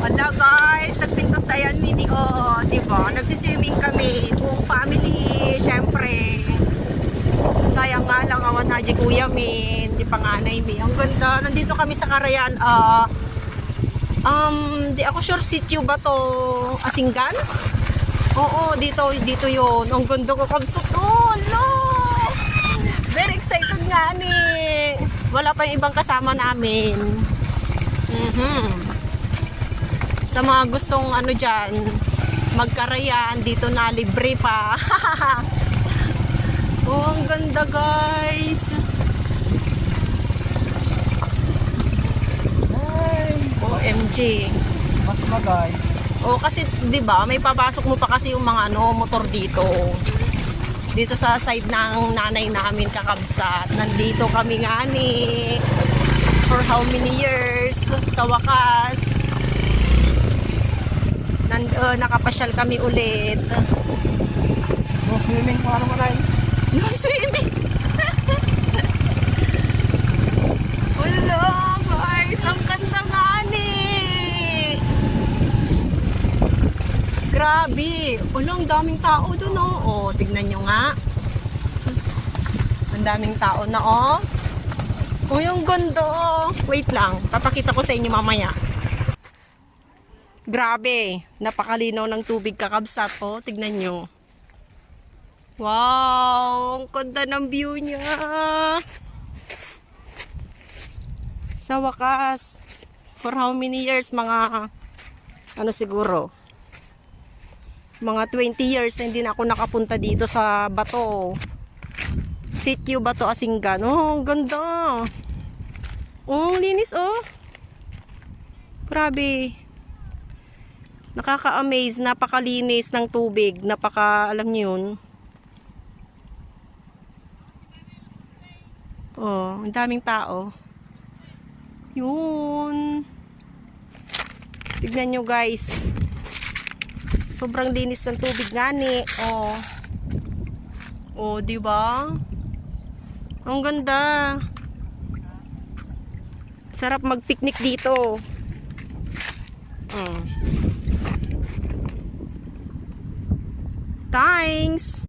Hala guys, nagpintas na yan mini diba? Nagsiswimming kami, buong family, syempre. Sayang nga lang awan na di kuya min, di panganay mi. Ang ganda, nandito kami sa Carayan. Di ako sure sitio ba to, Asinggan? Oo, dito yun. Ang ganda ko kabsot doon, no? Very excited nga ni. Wala pa yung ibang kasama namin. Sa mga gustong ano dyan, magkarayan, dito na libre pa. Oh, ang ganda guys. OMG. Mas guys. Oh, kasi 'di ba, may papasok mo pa kasi yung mga ano, motor dito. Dito sa side ng nanay namin kakabsat. Nandito kami nga ni. For how many years? Sa wakas. Nakapasyal kami ulit. No swimming pa naman ay. No swimming. Wala guys, ang ganda nga ni. Grabe. Wala, ang daming tao doon oh. Oh, tignan nyo nga. Ang daming tao na oh. Oh, yung ganda oh. Wait lang, papakita ko sa inyo mamaya. Grabe, napakalinaw ng tubig kakabsat oh. Tignan nyo. Wow, ang ganda ng view niya. Sa wakas, for how many years? Mga, ano siguro, mga 20 years na hindi na ako nakapunta dito sa Bato. Sitio Bato Asinggan. Oh, ang ganda. Oh, linis oh. Grabe. Nakaka-amaze, napakalinis ng tubig, alam niyo yun. Oh, ang daming tao. Yun. Tignan nyo guys. Sobrang linis ng tubig nga ni. Oh. Oh, di ba? Ang ganda. Sarap mag-picnic dito. Thanks.